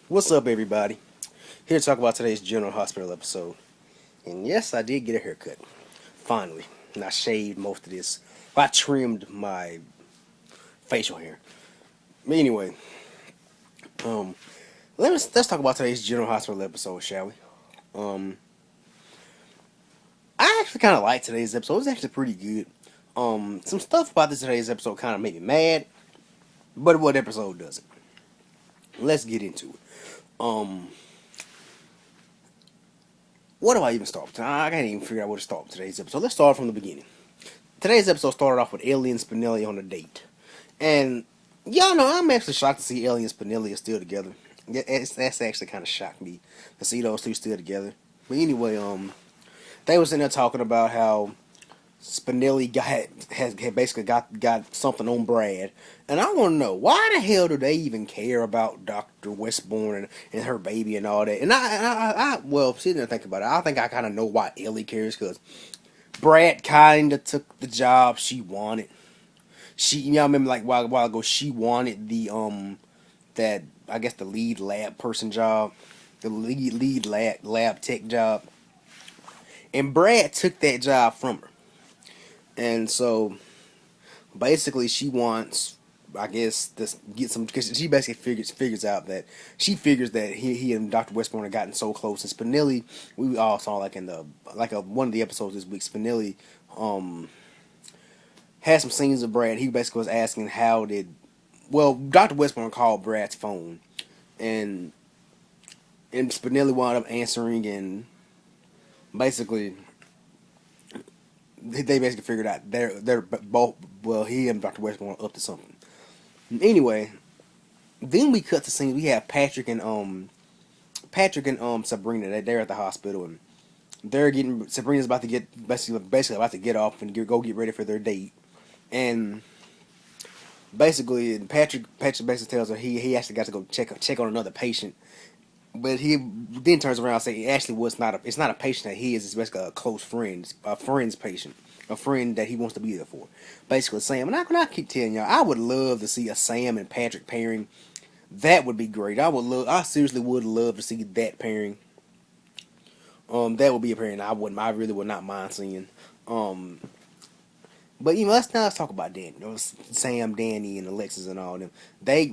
What's up, everybody? Here to talk about today's General Hospital episode. And yes, I did get a haircut. Finally. And I shaved most of this. I trimmed my facial hair. But anyway, um, let's talk about today's General Hospital episode, shall we? Um, I actually kind of like today's episode. It was actually pretty good. Some stuff about today's episode kind of made me mad, but what episode doesn't? Let's get into it. Um, what do I even start with? I can't even figure out where to start with today's episode. Let's start from the beginning. Today's episode started off with Ellie and Spinelli on a date. And y'all know I'm actually shocked to see Ellie and Spinelli are still together. Yeah, that's actually kind of shocked me to see those two still together. But anyway, they was in there talking about how Spinelli had basically got something on Brad, and I want to know why the hell do they even care about Dr. Westbourne and her baby and all that? And well, sitting there thinking about it, I think I kind of know why Ellie cares because Brad kind of took the job she wanted. I remember like a while ago, she wanted that I guess the lead lab person job, the lead lab tech job, and Brad took that job from her, and so basically she wants. I guess this get some because she basically figures out that she figures that he and Dr. Westbourne have gotten so close, and Spinelli we all saw like in the one of the episodes this week. Spinelli um had some scenes of Brad. He basically was asking how did Dr. Westbourne called Brad's phone, and Spinelli wound up answering, and basically they basically figured out they're both he and Dr. Westbourne up to something. Anyway, then we cut to scenes. We have Patrick and Sabrina. They're at the hospital, and Sabrina's about to get basically about to get off and go get ready for their date, and basically Patrick basically tells her he actually got to go check on another patient, but he then turns around and says it actually was not it's not a patient that he is. It's basically a close friend, a friend's patient, a friend that he wants to be there for. Basically, Sam, and I keep telling y'all, I would love to see a Sam and Patrick pairing. That would be great. I seriously would love to see that pairing. That would be a pairing I really would not mind seeing. Um, but let's talk about Danny. Sam, Danny, and Alexis and all of them. They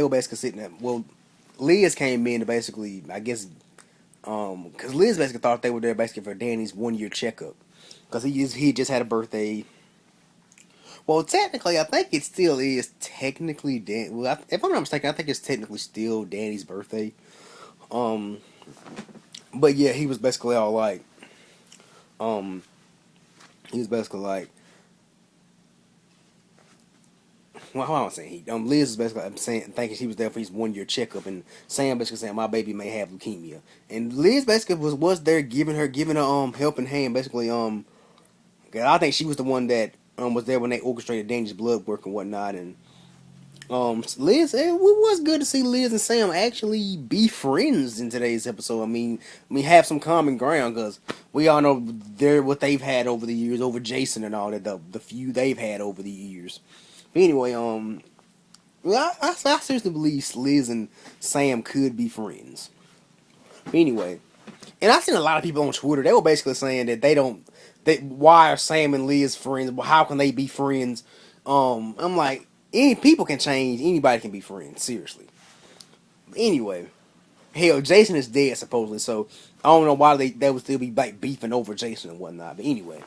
were basically sitting there. Well, Liz came in to basically, I guess, because Liz basically thought they were there basically for Danny's 1 year checkup, because he just had a birthday. Well, technically, I think it still is technically Dan. Well, if I'm not mistaken, I think it's technically still Danny's birthday. Um, but yeah, he was basically all like, um, he was basically like, well, how am I saying he? Liz is basically thinking she was there for his 1 year checkup, and Sam basically saying my baby may have leukemia, and Liz basically was there giving her helping hand basically 'cause I think she was the one that was there when they orchestrated Danny's blood work and whatnot, and Liz it was good to see Liz and Sam actually be friends in today's episode. I mean have some common ground because we all know they're what they've had over the years over Jason and all that the few they've had over the years. But anyway, well, I seriously believe Liz and Sam could be friends. But anyway, and I've seen a lot of people on Twitter. They were basically saying that they don't. Why are Sam and Liz friends? Well, how can they be friends? I'm like, any people can change. Anybody can be friends. Seriously. Anyway, hell, Jason is dead supposedly. So I don't know why they would still be like beefing over Jason and whatnot. But anyway,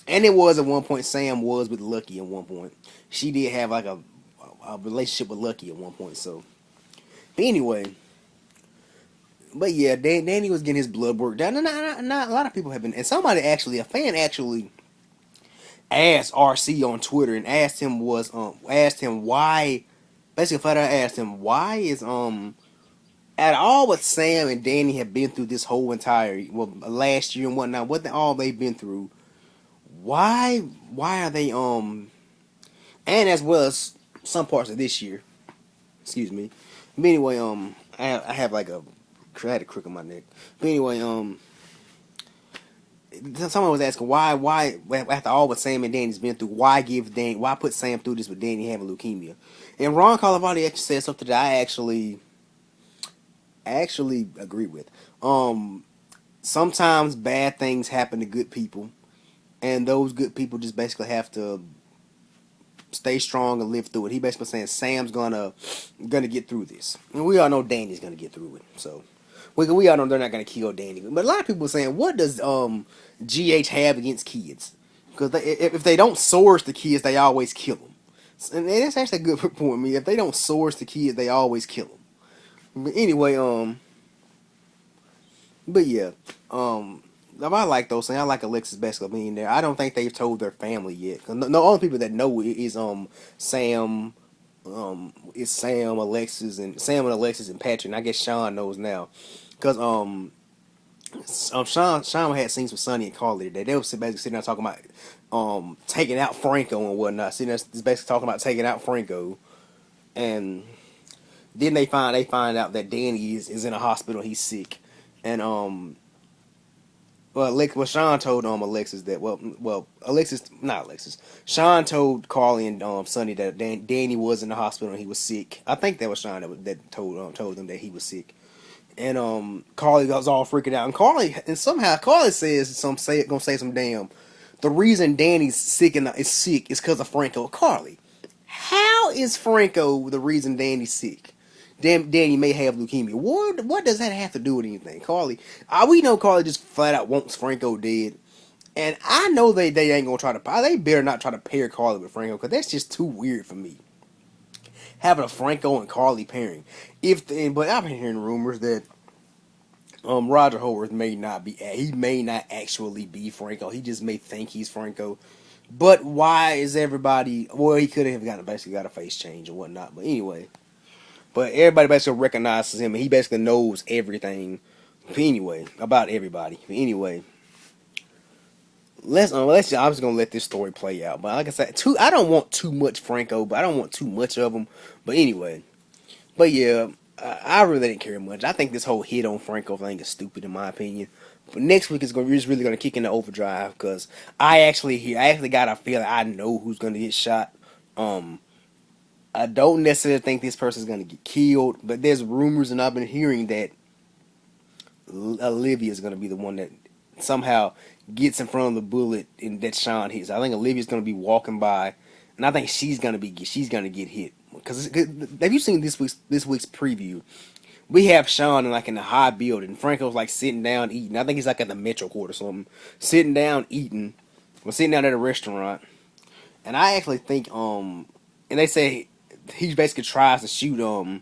and it was at one point Sam was with Lucky at one point. She did have like a relationship with Lucky at one point. So, but anyway, but yeah, Danny was getting his blood work done. And not a lot of people have been. And a fan actually asked RC on Twitter and asked him why. Basically, flat out asked him why is at all what Sam and Danny have been through this whole entire last year and whatnot. All they've been through. Why are they and as well as some parts of this year. Excuse me. But anyway, I have like I had a crook in my neck. But anyway, someone was asking why after all what Sam and Danny's been through, why put Sam through this with Danny having leukemia? And Ron Carlivati actually said something that I actually agree with. Sometimes bad things happen to good people, and those good people just basically have to stay strong and live through it. He basically saying Sam's gonna get through this, and we all know Danny's gonna get through it. So we all know they're not gonna kill Danny. But a lot of people are saying, what does GH have against kids? Because if they don't source the kids, they always kill them. And that's actually a good point to me. If they don't source the kids, they always kill them. But anyway, but yeah, I like those things. I like Alexis basically being there. I don't think they've told their family yet. The only people that know is Sam, Alexis, and Alexis and Patrick. And I guess Sean knows now, because Sean had scenes with Sonny and Carly today. They were basically sitting there talking about taking out Franco and whatnot. Sitting there basically talking about taking out Franco, and then they find out that Danny is in a hospital. He's sick, and Sean told Alexis that Sean told Carly and Sonny that Danny was in the hospital and he was sick. I think that was Sean that told them that he was sick. And Carly was all freaking out. And somehow Carly says gonna say some damn. The reason Danny's sick is because of Franco. Carly, how is Franco the reason Danny's sick? Danny may have leukemia. What does that have to do with anything? Carly, we know Carly just flat out wants Franco dead. And I know they ain't gonna try to. They better not try to pair Carly with Franco, because that's just too weird for me. Having a Franco and Carly pairing. But I've been hearing rumors that Roger Howarth may not actually be Franco. He just may think he's Franco. But why is everybody? Well, he could have basically got a face change and whatnot. But anyway. But everybody basically recognizes him, and he basically knows everything. But anyway, about everybody. But anyway, I'm just gonna let this story play out. But like I said, I don't want too much Franco, but I don't want too much of him. But anyway, yeah, I really didn't care much. I think this whole hit on Franco thing is stupid in my opinion. But next week is really gonna kick into overdrive, because I actually got a feeling I know who's gonna get shot. I don't necessarily think this person's going to get killed, but there's rumors, and I've been hearing that Olivia is going to be the one that somehow gets in front of the bullet and that Sean hits. I think Olivia's going to be walking by, and I think she's going to get hit. Because have you seen this week's preview? We have Sean in the high building. Franco's sitting down eating. I think he's at the Metro Court or something, sitting down eating, or sitting down at a restaurant. And I actually think and they say he basically tries to shoot Sean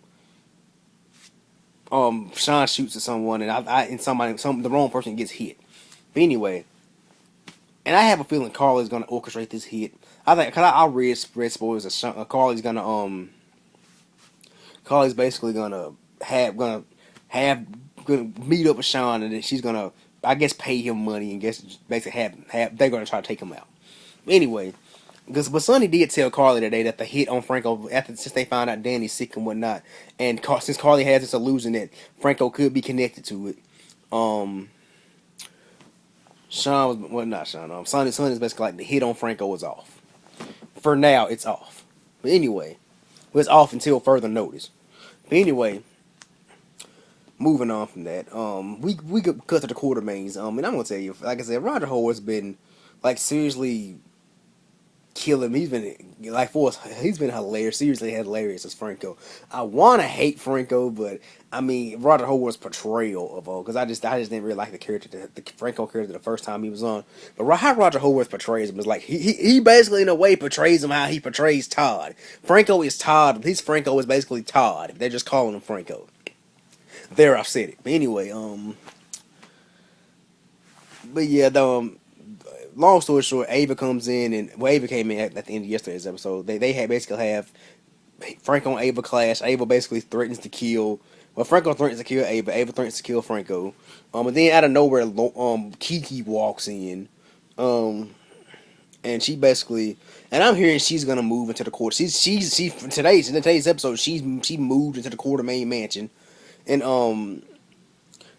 shoots at someone, and the wrong person gets hit. But anyway, and I have a feeling Carly's gonna orchestrate this hit. I think, because I read spoilers that Carly's basically gonna meet up with Sean, and then she's gonna, I guess, pay him money and basically they're gonna try to take him out. Anyway. But Sonny did tell Carly today that the hit on Franco, since they found out Danny's sick and whatnot, and since Carly has this illusion that Franco could be connected to it, Sonny's basically the hit on Franco is off. For now, it's off. But anyway, it's off until further notice. But anyway, moving on from that, we could cut to the Quartermaines. And I'm gonna tell you, like I said, Roger Howarth's been seriously kill him. He's been hilarious, seriously hilarious as Franco. I want to hate Franco, but I mean Roger Howarth's portrayal of because I just didn't really like the character, the Franco character, the first time he was on. But how Roger Howarth portrays him is he basically in a way portrays him how he portrays Todd. Franco is Todd. His Franco is basically Todd. They're just calling him Franco. There, I've said it. But anyway, but yeah, long story short, Ava comes in, and Ava came in at the end of yesterday's episode. They basically have Franco and Ava clash. Ava basically threatens to kill. Well, Franco threatens to kill Ava. Ava threatens to kill Franco. And then out of nowhere, Kiki walks in, and she basically, and I'm hearing she's gonna move into the court. In today's episode, she moved into the Quartermaine mansion, and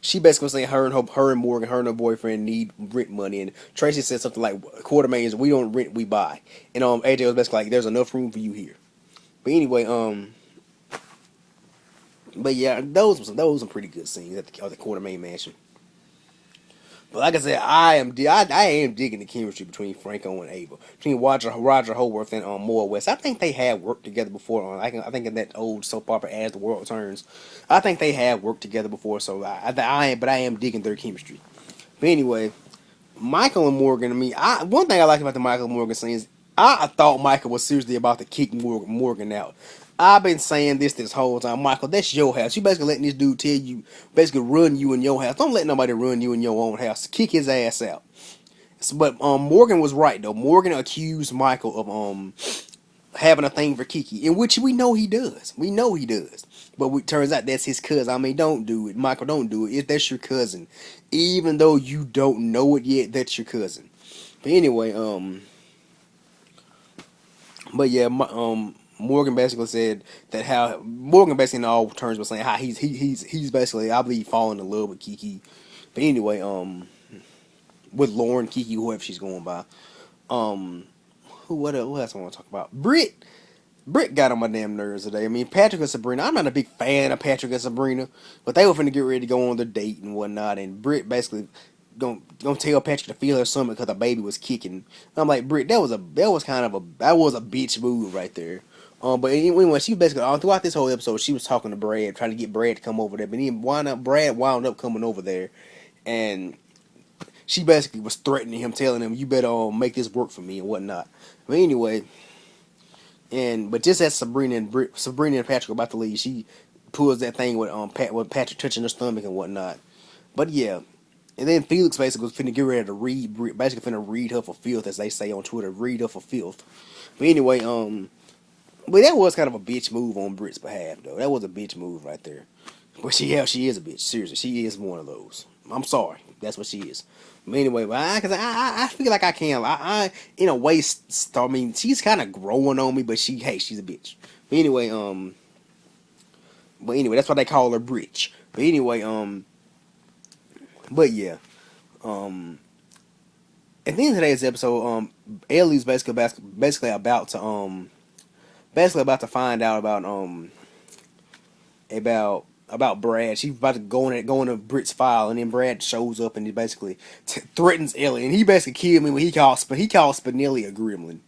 she basically was saying her and Morgan, her and her boyfriend need rent money, and Tracy said something like $250,000. We don't rent, we buy. And AJ was basically like, "There's enough room for you here." But anyway, but yeah, those were some pretty good scenes at the Quartermain mansion. But like I said, I am digging the chemistry between Franco and Ava, between Roger Howarth and Moore West. I think they have worked together before. I think in that old soap opera As the World Turns, I think they have worked together before. So I am digging their chemistry. But anyway, Michael and Morgan. One thing I like about the Michael and Morgan scene is I thought Michael was seriously about to kick Morgan out. I've been saying this whole time, Michael. That's your house. You basically letting this dude tell you, basically run you in your house. Don't let nobody run you in your own house. Kick his ass out. But Morgan was right though. Morgan accused Michael of having a thing for Kiki, in which we know he does. We know he does. But it turns out that's his cousin. I mean, don't do it, Michael. Don't do it. That's your cousin, even though you don't know it yet. That's your cousin. But anyway, but yeah, Morgan basically said that how Morgan basically in all terms was saying how he's basically, I believe, falling in love with Kiki. But anyway, with Lauren, Kiki, whoever she's going by. What else I want to talk about? Britt got on my damn nerves today. I mean, Patrick and Sabrina. I'm not a big fan of Patrick and Sabrina, but they were finna get ready to go on their date and whatnot. And Britt basically gonna tell Patrick to feel her stomach because the baby was kicking. And I'm like, Britt, that was a bitch move right there. But anyway, she basically throughout this whole episode, she was talking to Brad, trying to get Brad to come over there. But Brad wound up coming over there, and she basically was threatening him, telling him, "You better make this work for me" and whatnot. But anyway, but just as Sabrina and Patrick are about to leave, she pulls that thing with Patrick touching her stomach and whatnot. But yeah, and then Felix basically was finna get ready to read her for filth, as they say on Twitter, read her for filth. But anyway, but that was kind of a bitch move on Britt's behalf, though. That was a bitch move right there. But she is a bitch. Seriously, she is one of those. I'm sorry, that's what she is. But anyway, I feel like I can. I in a way, I mean, she's kind of growing on me, but she's a bitch. But anyway, that's why they call her Britch. But anyway, but yeah, at the end of today's episode, Ellie's basically about to find out about Brad. She's about to go into Britt's file, and then Brad shows up and he basically threatens Ellie, and he basically killed me when he called Spinelli a gremlin.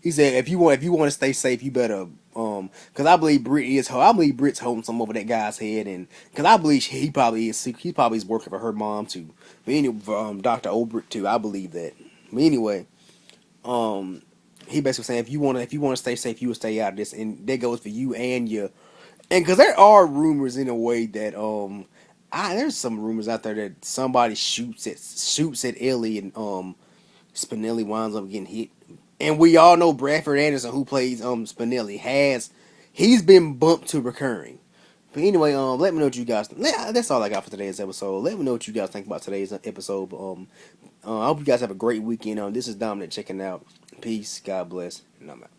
He said, if you want to stay safe, you better because I believe Britt's holding something over that guy's head, and because I believe he probably is working for her mom too. But anyway, for Dr. Obrick too, I believe that. But anyway, he basically saying if you want to stay safe, you will stay out of this, and that goes for you and your. And because there are rumors in a way that there's some rumors out there that somebody shoots at Ellie, and Spinelli winds up getting hit. And we all know Bradford Anderson, who plays Spinelli, he's been bumped to recurring. But anyway, let me know what you guys. That's all I got for today's episode. Let me know what you guys think about today's episode. I hope you guys have a great weekend. This is Dominic checking out. Peace. God bless. And I'm out.